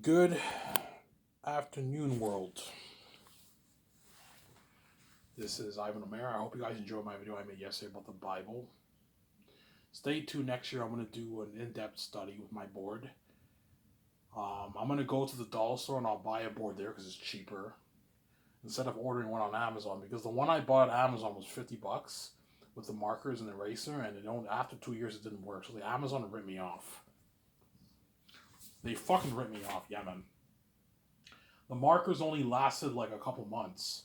Good afternoon, world. This is Ivan Omer. I hope you guys enjoyed my video I made yesterday about the Bible. Stay tuned next year. I'm going to do an in-depth study with my board. I'm going to go to the dollar store and I'll buy a board there because it's cheaper instead of ordering one on Amazon, because the one I bought at Amazon was $50 with the markers and eraser, and after 2 years it didn't work. So the Amazon ripped me off. They fucking ripped me off, yeah, man. The markers only lasted like a couple months,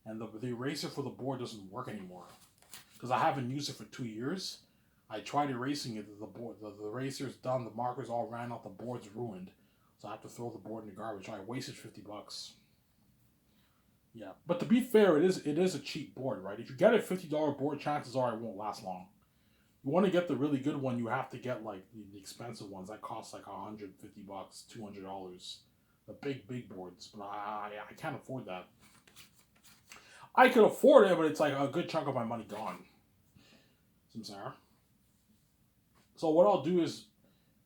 and the eraser for the board doesn't work anymore because I haven't used it for 2 years. I tried erasing it, the eraser's done, the markers all ran out, the board's ruined, so I have to throw the board in the garbage. I wasted $50. Yeah, but to be fair, it is a cheap board, right? If you get a $50 board, chances are it won't last long. You want to get the really good one, you have to get like the expensive ones that cost like $150, $200. The big boards, but I can't afford that. I could afford it, but it's like a good chunk of my money gone. So what I'll do is,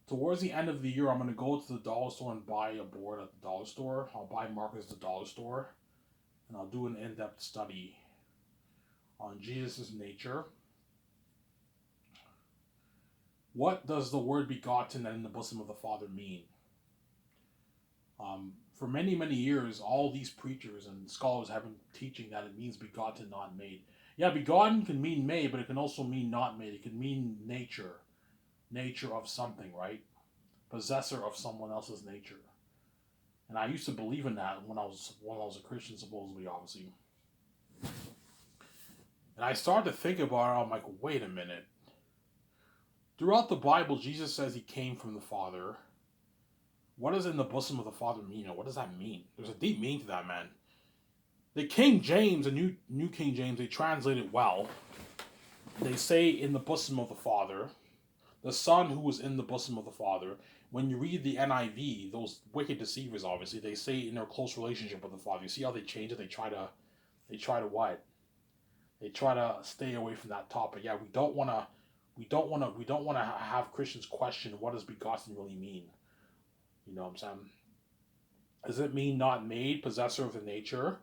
towards the end of the year, I'm going to go to the dollar store and buy a board at the dollar store. I'll buy markers at the dollar store, and I'll do an in-depth study on Jesus' nature. What does the word begotten and in the bosom of the Father mean? For many, many years, all these preachers and scholars have been teaching that it means begotten, not made. Yeah, begotten can mean made, but it can also mean not made. It can mean nature of something, right? Possessor of someone else's nature. And I used to believe in that when I was a Christian, supposedly, obviously. And I started to think about it. I'm like, wait a minute. Throughout the Bible, Jesus says he came from the Father. What does in the bosom of the Father mean? What does that mean? There's a deep meaning to that, man. The King James, the New King James, they translate it well. They say in the bosom of the Father, the Son who was in the bosom of the Father. When you read the NIV, those wicked deceivers, obviously, they say in their close relationship with the Father. You see how they change it? They try to what? They try to stay away from that topic. Yeah, we don't want to have Christians question what does begotten really mean. You know what I'm saying? Does it mean not made, possessor of the nature?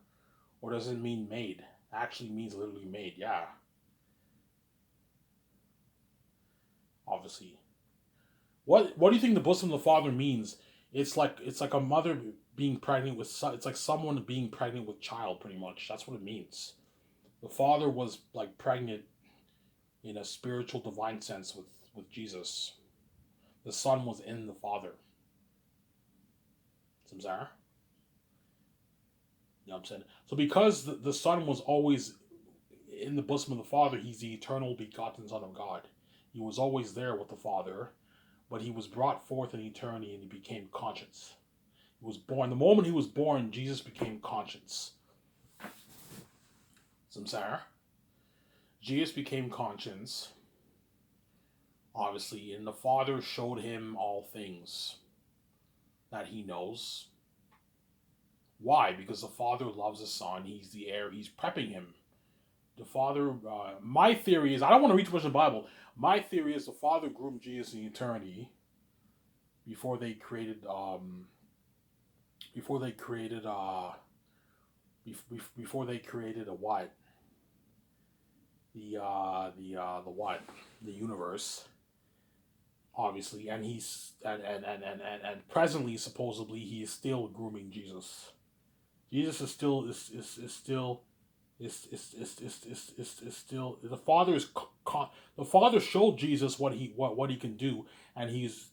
Or does it mean made? It actually means literally made, yeah. Obviously. What do you think the bosom of the Father means? It's like a mother being pregnant with it's like someone being pregnant with child, pretty much. That's what it means. The Father was like pregnant in a spiritual divine sense with Jesus. The Son was in the Father. Samsara? You know what I'm saying? So because the Son was always in the bosom of the Father, he's the eternal begotten Son of God. He was always there with the Father, but he was brought forth in eternity and he became conscious. He was born. The moment he was born, Jesus became conscious. Samsara? Jesus became conscious, obviously, and the Father showed him all things that he knows. Why? Because the Father loves the Son. He's the heir. He's prepping him. The Father, my theory is, I don't want to read too much in the Bible. My theory is the Father groomed Jesus in eternity before they created a what? The what? The universe. Obviously, and he's and presently, supposedly, he is still grooming Jesus. Jesus is still the Father the Father showed Jesus what he can do, and he's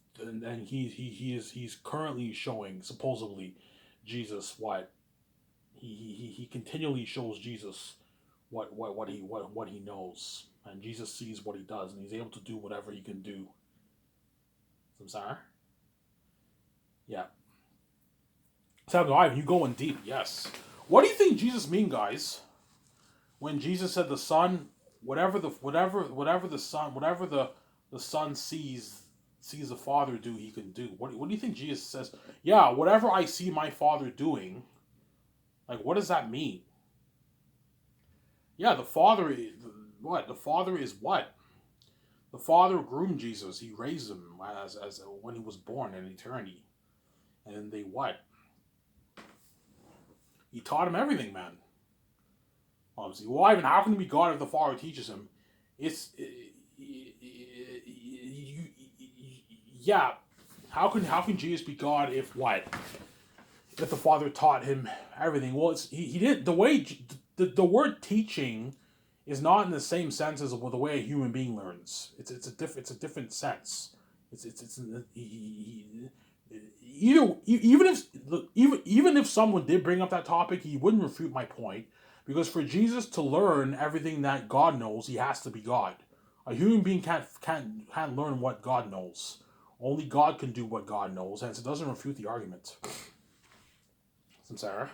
currently showing supposedly Jesus what he continually shows Jesus what he knows, and Jesus sees what he does, and he's able to do whatever he can do. Samsara? Yeah. Samuel Ivan, you going deep, yes. What do you think Jesus mean, guys? When Jesus said the Son, whatever the Son sees the Father do, he can do. What do you think Jesus says? Yeah, whatever I see my Father doing, like what does that mean? Yeah, the Father is what? The Father is what? The Father groomed Jesus. He raised him as when he was born in eternity. And then they what? He taught him everything, man. Obviously, well, Ivan, how can he be God if the Father teaches him? It's yeah. How can Jesus be God if what? If the Father taught him everything? Well, he did the way the word teaching is not in the same sense as the way a human being learns. It's a different sense. Even if someone did bring up that topic, he wouldn't refute my point, because for Jesus to learn everything that God knows, he has to be God. A human being can't learn what God knows. Only God can do what God knows, hence it doesn't refute the argument. Samsara.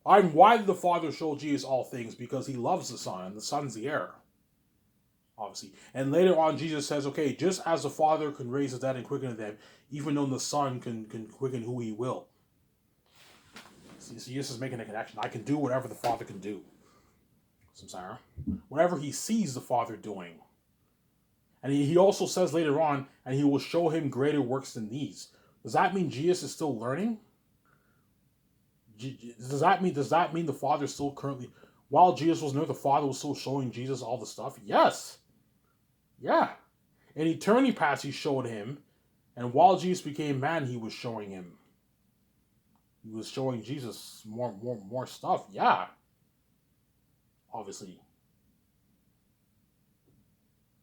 Why did the Father show Jesus all things? Because he loves the Son, and the Son's the heir. Obviously. And later on, Jesus says, okay, just as the Father can raise the dead and quicken them, even though the Son can quicken who he will. See, Jesus is making a connection. I can do whatever the Father can do. Samsara. Whatever he sees the Father doing. And he also says later on, and he will show him greater works than these. Does that mean Jesus is still learning? Does that mean the Father still currently, while Jesus was there, the Father was still showing Jesus all the stuff? Yes. Yeah. In eternity past, he showed him, and while Jesus became man, he was showing him. He was showing Jesus more stuff. Yeah. Obviously.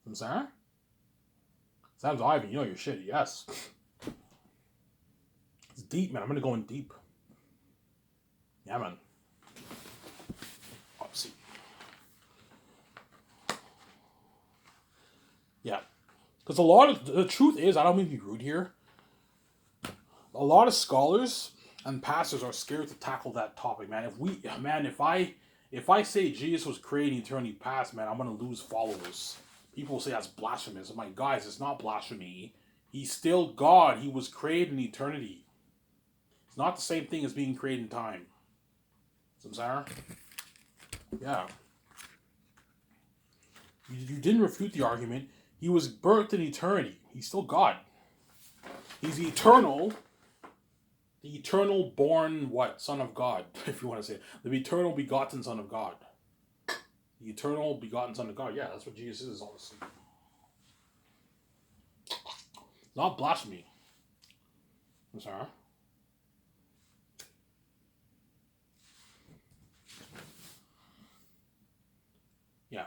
I'm saying? Sam's Ivan, you know your shit. Yes. It's deep, man. I'm gonna go in deep. Yeah, man. Obviously. Yeah. Because the truth is, I don't mean to be rude here. A lot of scholars and pastors are scared to tackle that topic, man. If I say Jesus was created in eternity past, man, I'm gonna lose followers. People will say that's blasphemous. I'm like, guys, it's not blasphemy. He's still God. He was created in eternity. It's not the same thing as being created in time. Samsara? Yeah. You didn't refute the argument. He was birthed in eternity. He's still God. He's the eternal born what? Son of God, if you want to say it. The eternal begotten Son of God. The eternal begotten Son of God. Yeah, that's what Jesus is, honestly. Not blasphemy. I'm sorry. Yeah.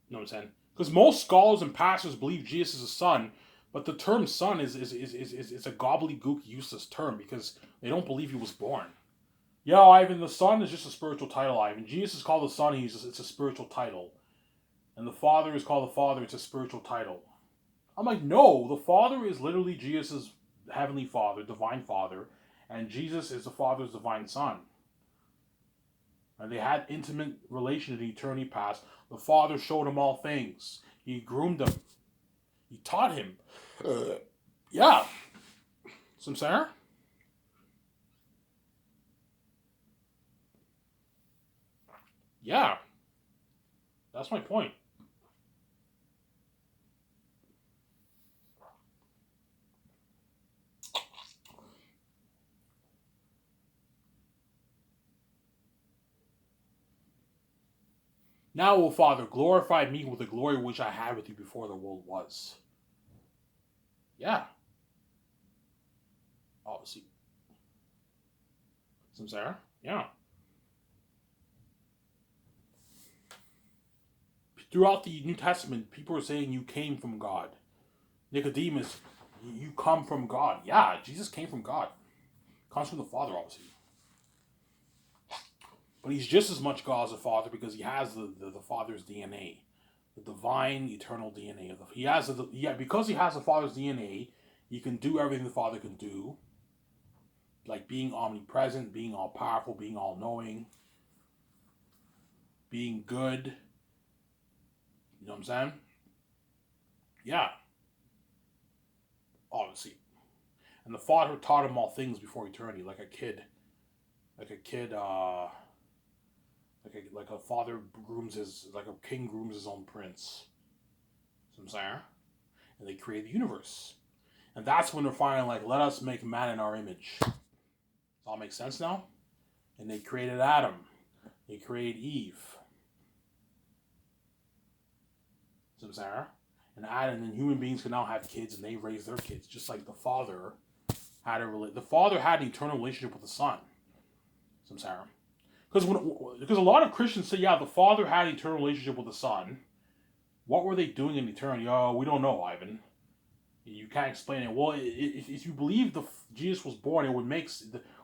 You know what I'm saying? Because most scholars and pastors believe Jesus is a son, but the term son is a gobbledygook, useless term, because they don't believe he was born. Yeah, Ivan, the son is just a spiritual title, Ivan. Jesus is called the son, it's a spiritual title. And the Father is called the Father, it's a spiritual title. I'm like, no, the Father is literally Jesus' heavenly Father, divine Father, and Jesus is the Father's divine Son. And they had intimate relation in eternity past. The Father showed him all things. He groomed him. He taught him. Yeah. Some Sarah? Yeah. That's my point. Now, O Father, glorify me with the glory which I had with you before the world was. Yeah. Obviously. Some Sarah? Yeah. Throughout the New Testament, people are saying you came from God. Nicodemus, you come from God. Yeah, Jesus came from God. Comes from the Father, obviously. But he's just as much God as the Father because he has the Father's DNA. The divine, eternal DNA. Because he has the Father's DNA, he can do everything the Father can do. Like being omnipresent, being all-powerful, being all-knowing, being good. You know what I'm saying? Yeah. Obviously. And the Father taught him all things before eternity, like a kid. Like a father like a king grooms his own prince. You know what I'm saying? And they create the universe. And that's when they're finally like, let us make man in our image. Does all make sense now? And they created Adam. They created Eve. See what I'm saying? And Adam and human beings can now have kids, and they raise their kids, just like the father had the father had an eternal relationship with the son. See what I'm saying? Because a lot of Christians say, yeah, the father had an eternal relationship with the son. What were they doing in eternity? Oh, we don't know, Ivan. You can't explain it. Well, if you believe Jesus was born, it would make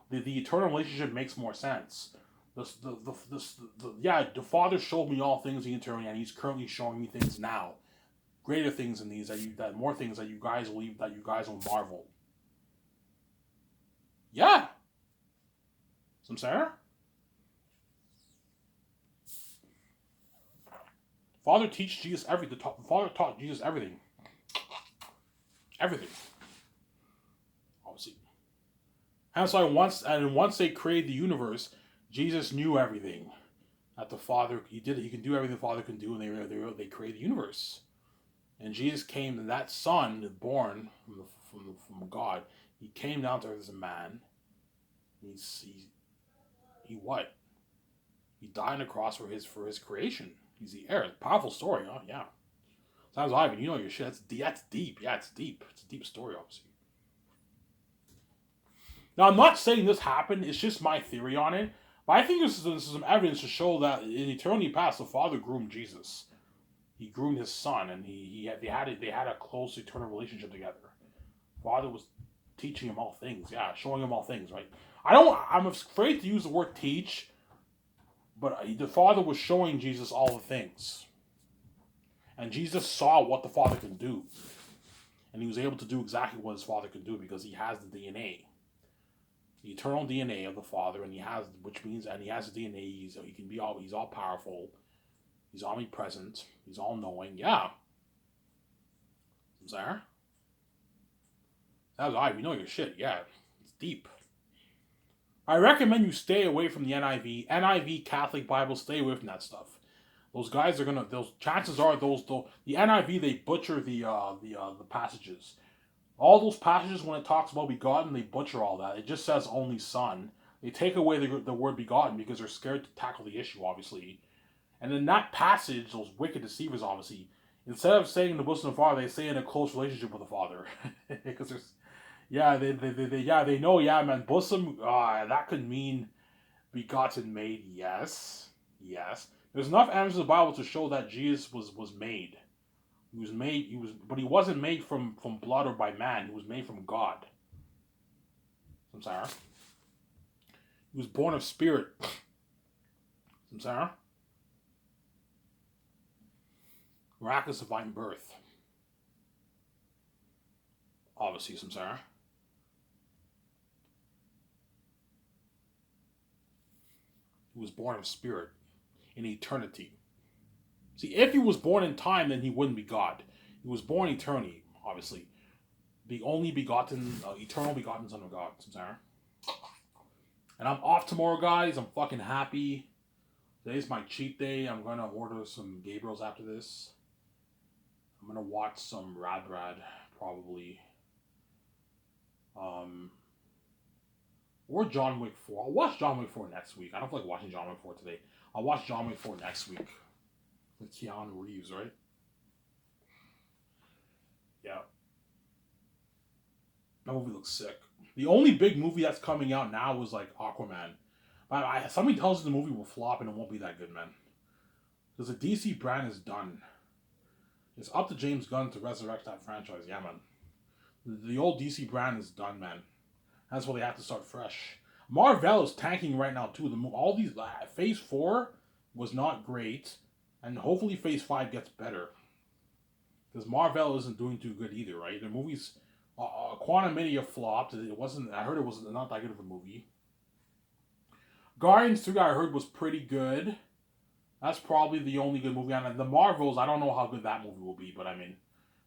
the eternal relationship makes more sense. The Father showed me all things in eternity, and He's currently showing me things now, greater things than these that more things that you guys believe that you guys will marvel. Yeah, some Sarah. Father teach Jesus everything. The Father taught Jesus everything. Everything. Obviously. And so once they created the universe, Jesus knew everything. That the Father, he can do everything the Father can do, and they created the universe. And Jesus came, and that Son, born from God, he came down to earth as a man. He what? He died on the cross for his creation. He's the heir. Powerful story, huh? Yeah. Sounds Ivan, you know your shit. That's deep. Yeah, it's deep. It's a deep story, obviously. Now, I'm not saying this happened. It's just my theory on it. But I think this is some evidence to show that in eternity past, the Father groomed Jesus. He groomed his Son, and they had a close eternal relationship together. Father was teaching him all things. Yeah, showing him all things. Right. I'm afraid to use the word teach, but the Father was showing Jesus all the things. And Jesus saw what the Father can do. And he was able to do exactly what his Father could do because he has the DNA. The eternal DNA of the Father, and he has the DNA, he's all powerful, he's omnipresent, he's all knowing. Yeah. There? That was all right, we know your shit, yeah. It's deep. I recommend you stay away from the NIV. NIV Catholic Bible, stay away from that stuff. Those guys are gonna. Those chances are the NIV, they butcher the passages. All those passages when it talks about begotten, they butcher all that. It just says only Son. They take away the word begotten because they're scared to tackle the issue, obviously. And in that passage, those wicked deceivers, obviously, instead of saying in the bosom of the Father, they say in a close relationship with the Father, because they know, yeah, man, bosom, that could mean begotten, made, yes. There's enough evidence in the Bible to show that Jesus was made. But he wasn't made from blood or by man. He was made from God. I'm sorry. He was born of spirit. I'm sorry. Miraculous divine birth. Obviously, I'm sorry. He was born of spirit in eternity. See, if he was born in time, then he wouldn't be God. He was born eternity, obviously. The only begotten, eternal begotten Son of God. Samsara. And I'm off tomorrow, guys. I'm fucking happy. Today's my cheat day. I'm going to order some Gabriel's after this. I'm going to watch some Rad, probably. Or John Wick 4. I'll watch John Wick 4 next week. I don't feel like watching John Wick 4 today. I'll watch John Wick 4 next week. With Keanu Reeves, right? Yeah. That movie looks sick. The only big movie that's coming out now was like Aquaman. Somebody tells us the movie will flop and it won't be that good, man. Because the DC brand is done. It's up to James Gunn to resurrect that franchise. Yeah, man. The old DC brand is done, man. That's why they have to start fresh. Marvel is tanking right now too. All these Phase 4 was not great, and hopefully Phase 5 gets better. Because Marvel isn't doing too good either, right? The movies, Quantumania flopped. It wasn't. I heard it was not that good of a movie. Guardians 3, I heard, was pretty good. That's probably the only good movie. And the Marvels, I don't know how good that movie will be, but I mean,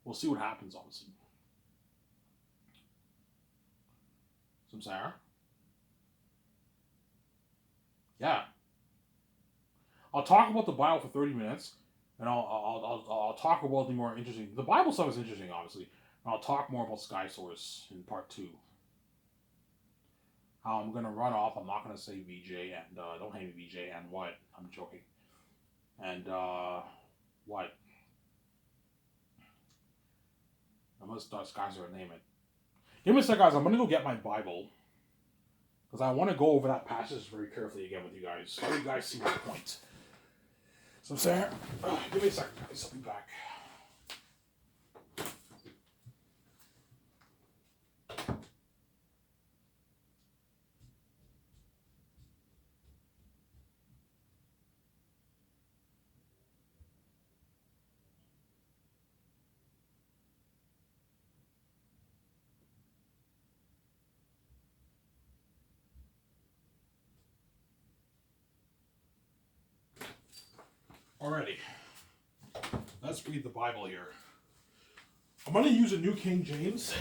we'll see what happens, obviously. Some Sarah? Yeah. I'll talk about the Bible for 30 minutes, and I'll talk about the more interesting. The Bible stuff is interesting, obviously. I'll talk more about Sky Source in part 2. I'm gonna run off. I'm not gonna say VJ and don't hate me VJ and what? I'm joking. And what? I'm gonna start Sky Source and name it. Give me a sec, guys. I'm gonna go get my Bible because I want to go over that passage very carefully again with you guys, so you guys see my point. So, Sarah, give me a second, guys. I'll be back. Alrighty, let's read the Bible here. I'm going to use a New King James.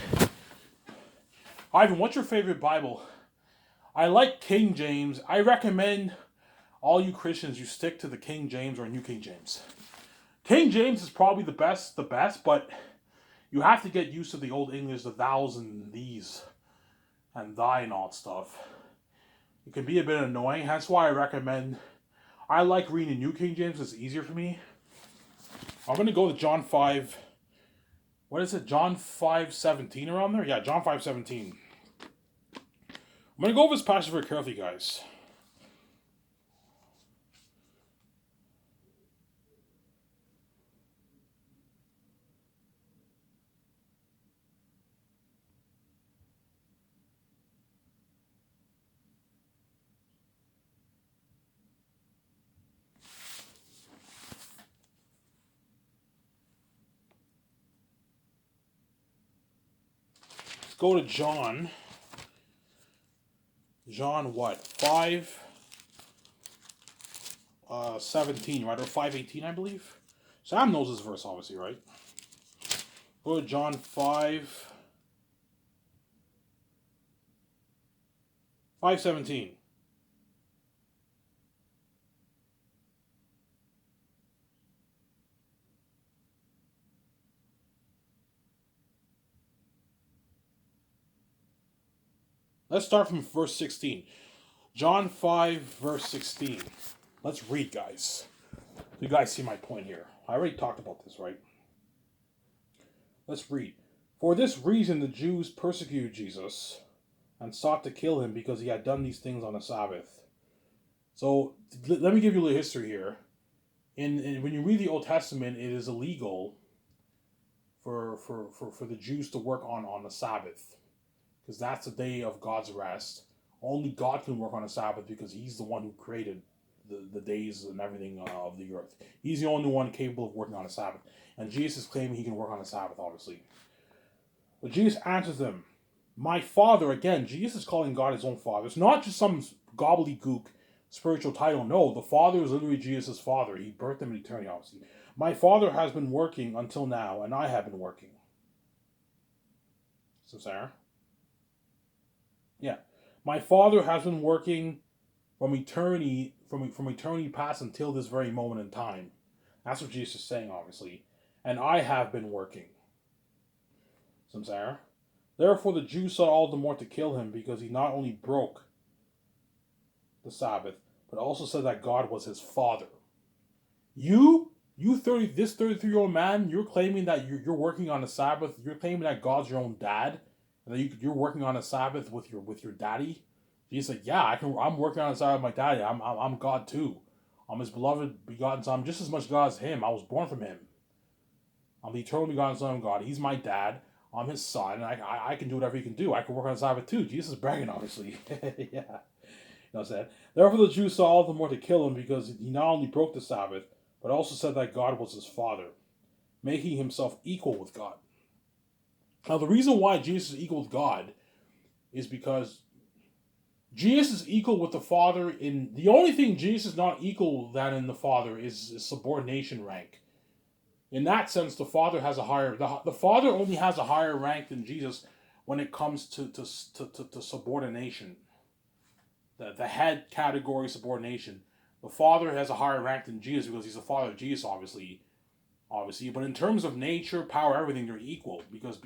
Ivan, what's your favorite Bible? I like King James. I recommend all you Christians, you stick to the King James or New King James. King James is probably the best, but you have to get used to the Old English, the thous and these and thy and all that stuff. It can be a bit annoying. That's why I like reading New King James. It's easier for me. I'm going to go to John 5. What is it? John 5:17 around there? Yeah, John 5:17. I'm going to go over this passage very carefully, guys. Let's go to John. John what? 5:17, right? Or 5:18, I believe. Sam knows this verse, obviously, right? Go to John 5:17. Let's start from verse 16. John 5, verse 16. Let's read, guys. You guys see my point here. I already talked about this, right? Let's read. For this reason the Jews persecuted Jesus and sought to kill him because he had done these things on the Sabbath. So let me give you a little history here. When you read the Old Testament, it is illegal for the Jews to work on the Sabbath, because that's the day of God's rest. Only God can work on the Sabbath because he's the one who created the days and everything of the earth. He's the only one capable of working on the Sabbath. And Jesus is claiming he can work on the Sabbath, obviously. But Jesus answers them, my Father, again, Jesus is calling God his own Father. It's not just some gobbledygook spiritual title. No, the Father is literally Jesus' Father. He birthed him in eternity, obviously. My Father has been working until now, and I have been working. So, Sarah? Yeah. My Father has been working from eternity past until this very moment in time. That's what Jesus is saying, obviously. And I have been working. Samsara. Therefore the Jews sought all the more to kill him, because he not only broke the Sabbath, but also said that God was his Father. This 33-year-old man, you're claiming that you're working on the Sabbath. You're claiming that God's your own dad, and that you're working on the Sabbath with your daddy. Jesus said, yeah, I'm working on the Sabbath with my daddy. I'm God too. I'm his beloved begotten son. I'm just as much God as him. I was born from him. I'm the eternal begotten son of God. He's my dad. I'm his son. And I can do whatever he can do. I can work on the Sabbath too. Jesus is bragging, obviously. Yeah. You know what I'm saying? Therefore the Jews saw all the more to kill him, because he not only broke the Sabbath, but also said that God was his Father, making himself equal with God. Now the reason why Jesus is equal with God is because Jesus is equal with the Father in... The only thing Jesus is not equal than in the Father is subordination rank. In that sense, the Father has a higher... The Father only has a higher rank than Jesus when it comes to subordination. The head category subordination. The Father has a higher rank than Jesus because he's the Father of Jesus, obviously. obviously. But in terms of nature, power, everything, they're equal because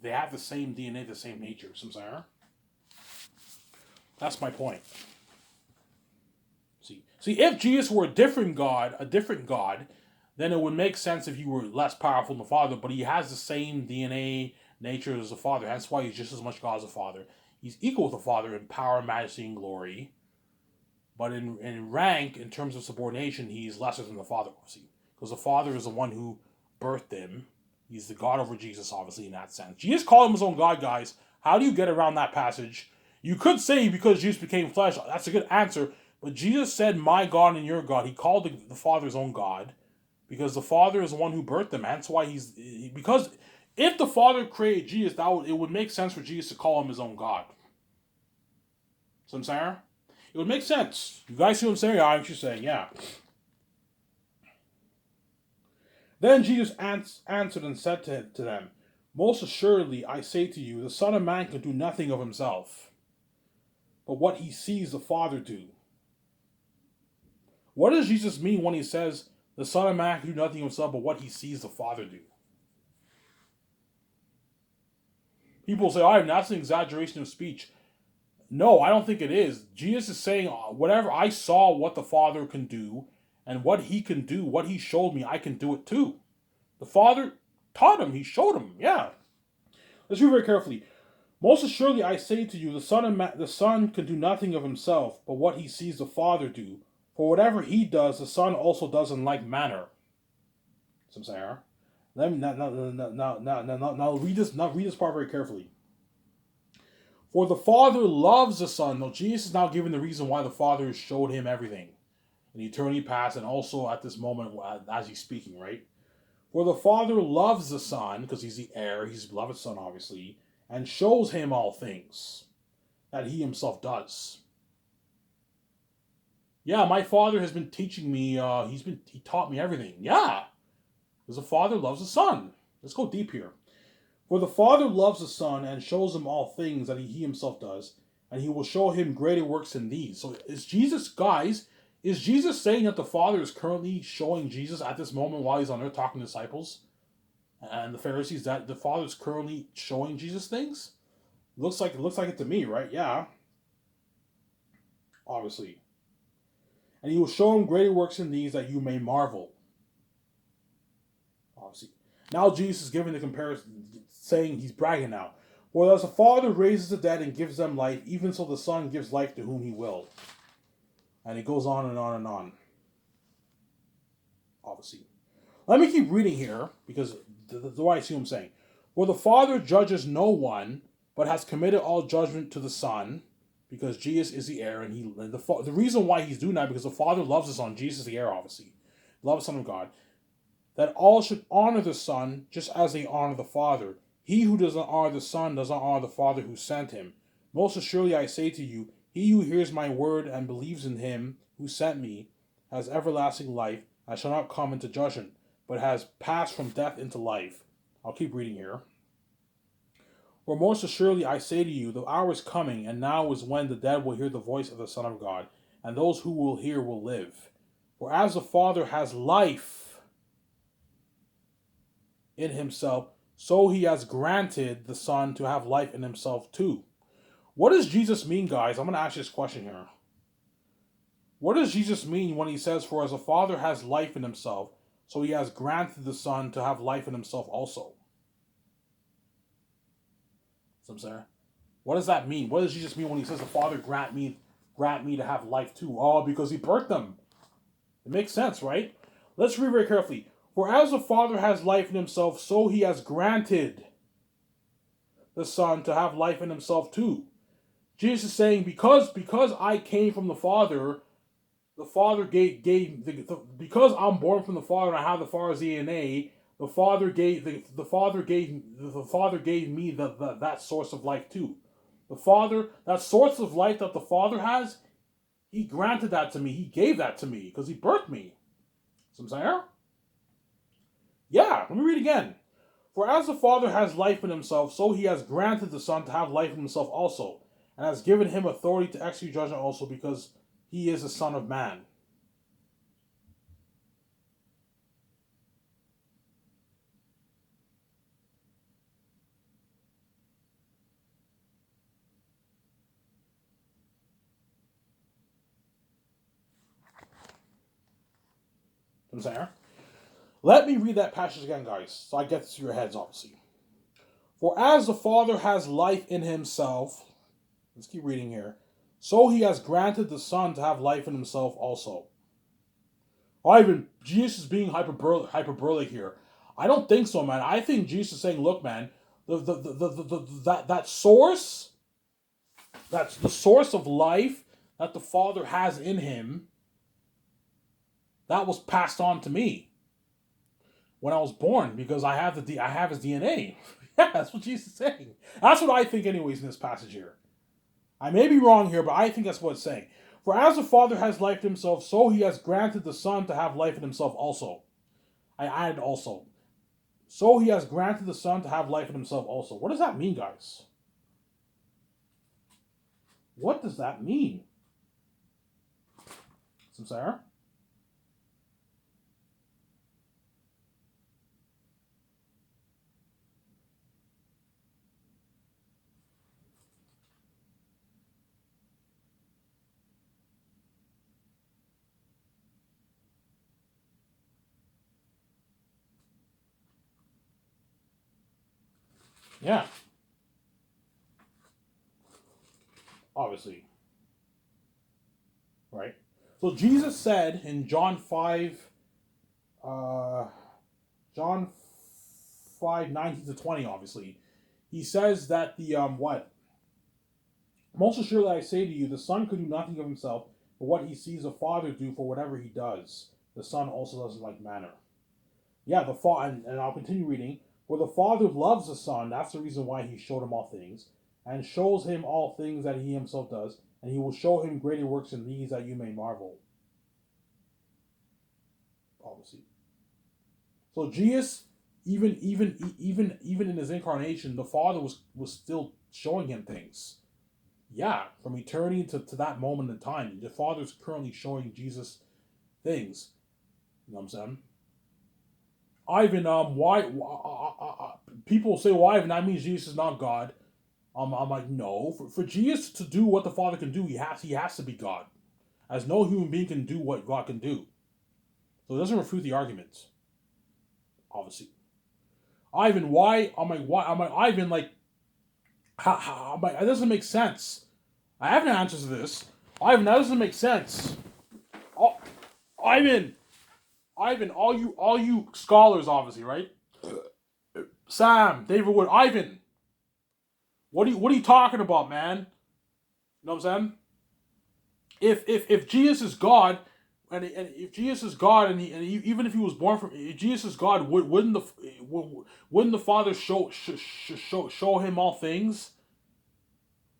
they have the same DNA, the same nature. Samsara. That's my point. See, if Jesus were a different God, then it would make sense if he were less powerful than the Father. But he has the same DNA nature as the Father. That's why he's just as much God as the Father. He's equal with the Father in power, majesty, and glory. But in rank, in terms of subordination, he's lesser than the Father, obviously. Because the Father is the one who birthed him. He's the God over Jesus, obviously, in that sense. Jesus called him his own God, guys. How do you get around that passage? You could say because Jesus became flesh. That's a good answer. But Jesus said, my God and your God. He called the Father his own God. Because the Father is the one who birthed him. That's why because if the Father created Jesus, it would make sense for Jesus to call him his own God. So I'm saying? It would make sense. You guys see what I'm saying? I'm just saying, yeah. Then Jesus answered and said to them, most assuredly, I say to you, the Son of Man can do nothing of himself, but what he sees the Father do. What does Jesus mean when he says, the Son of Man can do nothing of himself, but what he sees the Father do? People say, oh, that's an exaggeration of speech. No, I don't think it is. Jesus is saying, whatever I saw what the Father can do, and what he can do, what he showed me, I can do it too. The Father taught him, he showed him, yeah. Let's read very carefully. Most assuredly I say to you, the Son can do nothing of himself, but what he sees the Father do. For whatever he does, the Son also does in like manner. Some say, let me now read this part very carefully. For the Father loves the Son. Now, Jesus is now giving the reason why the Father showed him everything in eternity past and also at this moment as he's speaking, right? For the Father loves the Son, because he's the heir, he's his beloved Son, obviously, and shows him all things that he himself does. Yeah, my Father has been teaching me, he taught me everything. Yeah, because the Father loves the Son. Let's go deep here. For the Father loves the Son and shows him all things that he himself does, and he will show him greater works than these. So is Jesus saying that the Father is currently showing Jesus at this moment while he's on earth talking to disciples and the Pharisees that the Father is currently showing Jesus things? Looks like it to me, right? Yeah. Obviously. And he will show him greater works than these that you may marvel. Obviously. Now Jesus is giving the comparison, saying he's bragging now. For as the Father raises the dead and gives them life, even so the Son gives life to whom he will. And it goes on and on and on. Obviously. Let me keep reading here, because the way I see what I'm saying. For the Father judges no one, but has committed all judgment to the Son, because Jesus is the heir, and the reason why he's doing that, because the Father loves the Son. Jesus is the heir, obviously. Loves the Son of God. That all should honor the Son, just as they honor the Father. He who does not honor the Son does not honor the Father who sent him. Most assuredly I say to you, he who hears my word and believes in him who sent me has everlasting life, and shall not come into judgment, but has passed from death into life. I'll keep reading here. For most assuredly I say to you, the hour is coming, and now is when the dead will hear the voice of the Son of God, and those who will hear will live. For as the Father has life in himself, so he has granted the Son to have life in himself too. What does Jesus mean, guys? I'm going to ask you this question here. What does Jesus mean when he says, for as the Father has life in himself, so he has granted the Son to have life in himself also? What does that mean? What does Jesus mean when he says the Father grant me to have life too? Oh, because he birthed them. It makes sense, right? Let's read very carefully. For as the Father has life in himself, so he has granted the Son to have life in himself too. Jesus is saying, because I came from the Father gave because I'm born from the Father and I have the Father's DNA. The Father gave me that source of life too. The Father, that source of life that the Father has, he granted that to me. He gave that to me because he birthed me. See what I'm saying? Yeah, let me read again. For as the Father has life in himself, so he has granted the Son to have life in himself also, and has given him authority to execute judgment also, because he is the Son of Man. I'm saying. Let me read that passage again, guys, so I get this to your heads, obviously. For as the Father has life in himself, let's keep reading here, so he has granted the Son to have life in himself also. Ivan, Jesus is being hyperbolic here. I don't think so, man. I think Jesus is saying, look, man, that source, that's the source of life that the Father has in him, that was passed on to me when I was born, because I have his DNA. Yeah, that's what Jesus is saying. That's what I think, anyways, in this passage here. I may be wrong here, but I think that's what it's saying. For as the Father has life in himself, so he has granted the Son to have life in himself also. I added also. So he has granted the Son to have life in himself also. What does that mean, guys? What does that mean? Samsara? Yeah. Obviously. Right? So Jesus said in John 5, John 5:19-20, obviously, he says that the, what? Most assuredly I say to you, the Son could do nothing of himself, but what he sees the Father do, for whatever he does, the Son also does in like manner. Yeah, the Father, and I'll continue reading. For the Father loves the Son, that's the reason why he showed him all things, and shows him all things that he himself does, and he will show him greater works than these that you may marvel. Obviously. So Jesus, even in his incarnation, the Father was still showing him things. Yeah, from eternity to that moment in time, the Father's currently showing Jesus things. You know what I'm saying? Ivan, why people say, well, Ivan, that means Jesus is not God. I'm like, no. For Jesus to do what the Father can do, he has to be God, as no human being can do what God can do. So it doesn't refute the argument. Obviously, Ivan, why? I'm like, Ivan, like, I'm like, that doesn't make sense. I have an answer to this. Ivan, that doesn't make sense. Oh, Ivan, all you scholars, obviously, right? Sam, David Wood, Ivan, what are you talking about, man? You know what I'm saying? If Jesus is God, and if Jesus is God, and even if he was born from, if Jesus is God, wouldn't the Father show him all things?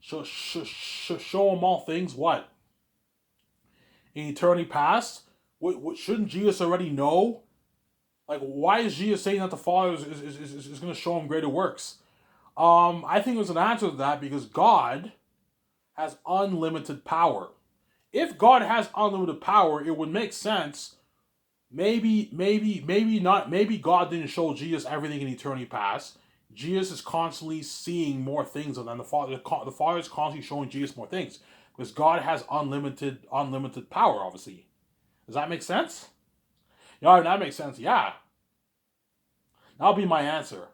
Show him all things. What? In eternity past, what shouldn't Jesus already know? Like, why is Jesus saying that the Father is going to show him greater works? I think there's an answer to that, because God has unlimited power. If God has unlimited power, it would make sense. Maybe not. Maybe God didn't show Jesus everything in eternity past. Jesus is constantly seeing more things than the Father. The Father is constantly showing Jesus more things, because God has unlimited power. Obviously, does that make sense? Yeah, that makes sense. Yeah, that'll be my answer.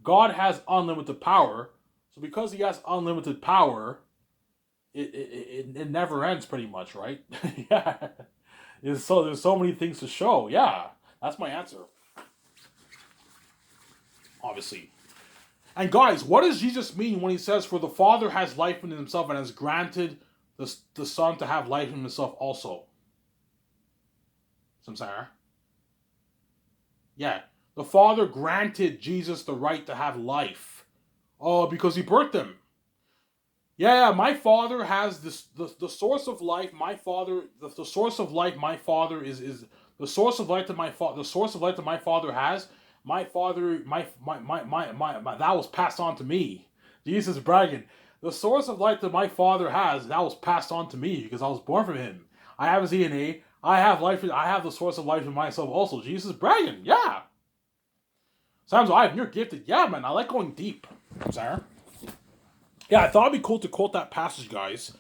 God has unlimited power, so because he has unlimited power, it never ends, pretty much, right? Yeah. There's so many things to show. Yeah, that's my answer. Obviously. And guys, what does Jesus mean when he says, "For the Father has life in himself and has granted the Son to have life in himself also"? Samsara. Yeah, the Father granted Jesus the right to have life. Oh, because he birthed him. Yeah, my Father has this the source of life. My Father, the source of life. My Father is the source of life that my father. The source of life that my Father has. My Father, my that was passed on to me. Jesus is bragging. The source of life that my Father has, that was passed on to me because I was born from him. I have his DNA. I have life. I have the source of life in myself also. Jesus is bragging. Yeah. Sam's Ivan, you're gifted. Yeah, man. I like going deep. Sarah. Yeah, I thought it'd be cool to quote that passage, guys.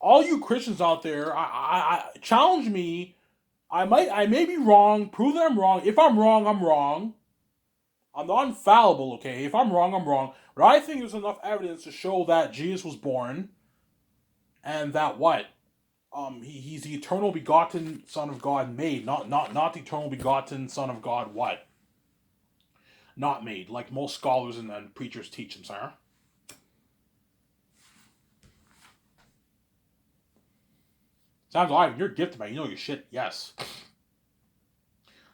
All you Christians out there, I challenge me. I may be wrong. Prove that I'm wrong. If I'm wrong, I'm wrong. I'm not infallible, okay? If I'm wrong, I'm wrong. But I think there's enough evidence to show that Jesus was born, and that what? He's the eternal begotten Son of God made, not the eternal begotten Son of God what? Not made, like most scholars and preachers teach him, sir. Sounds like you're gifted, man. You know your shit. Yes.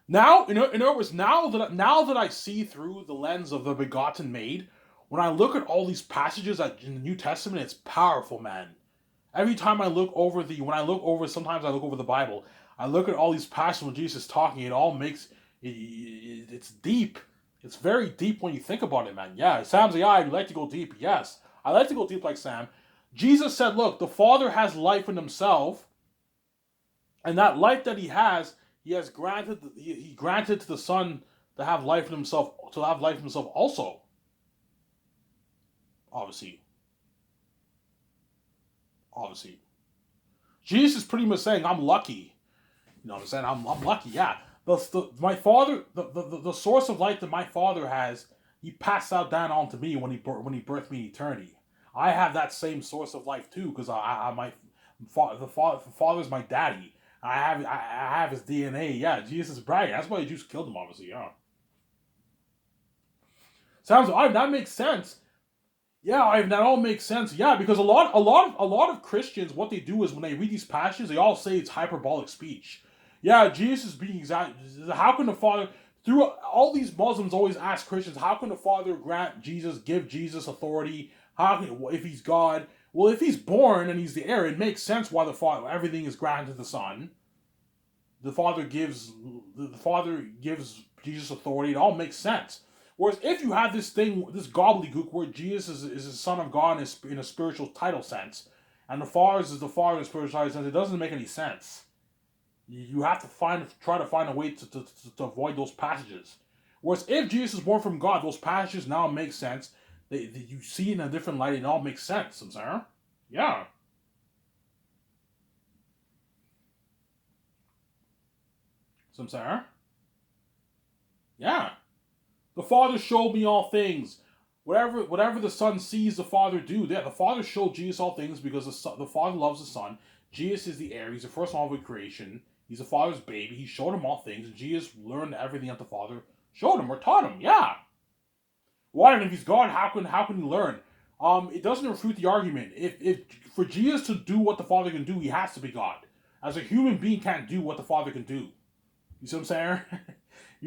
Now, in other words, now that I see through the lens of the begotten made, when I look at all these passages in the New Testament, it's powerful, man. Every time when I look over, sometimes I look over the Bible, I look at all these passages when Jesus is talking, it all makes, it's deep. It's very deep when you think about it, man. Yeah, Sam's like, yeah, I'd like to go deep. Yes, I like to go deep like Sam. Jesus said, look, the Father has life in himself, and that life that he has granted, he granted to the Son to have life in himself, also. Obviously. Jesus is pretty much saying, I'm lucky. You know what I'm saying? I'm lucky, yeah. My father, the source of life that my father has, he passed out down onto me when he birthed me in eternity. I have that same source of life too, because the father's my daddy. I have his DNA. Yeah, Jesus is bragging. That's why the Jews killed him, obviously. Yeah. Sounds that makes sense. Yeah, that all makes sense. Yeah, because a lot of Christians, what they do is when they read these passages, they all say it's hyperbolic speech. Yeah, Jesus is being exact. How can the Father? Through all these Muslims always ask Christians, how can the Father give Jesus authority? How can, if he's God? Well, if he's born and he's the heir, it makes sense why the Father everything is granted to the Son. The Father gives Jesus authority. It all makes sense. Whereas if you have this gobbledygook where Jesus is the Son of God in a spiritual title sense, and the Father is the Father in a spiritual title sense, it doesn't make any sense. You have to try to find a way to avoid those passages. Whereas if Jesus is born from God, those passages now make sense. You see it in a different light, and it all makes sense, sir. Yeah. Sir. Yeah. The Father showed me all things. Whatever the Son sees the Father do, yeah, the Father showed Jesus all things because the Father loves the Son. Jesus is the heir. He's the first one of creation. He's the Father's baby. He showed him all things, and Jesus learned everything that the Father showed him or taught him. Yeah. Why? And if he's God, how can he learn? It doesn't refute the argument. If for Jesus to do what the Father can do, he has to be God. As a human being can't do what the Father can do. You see what I'm saying? You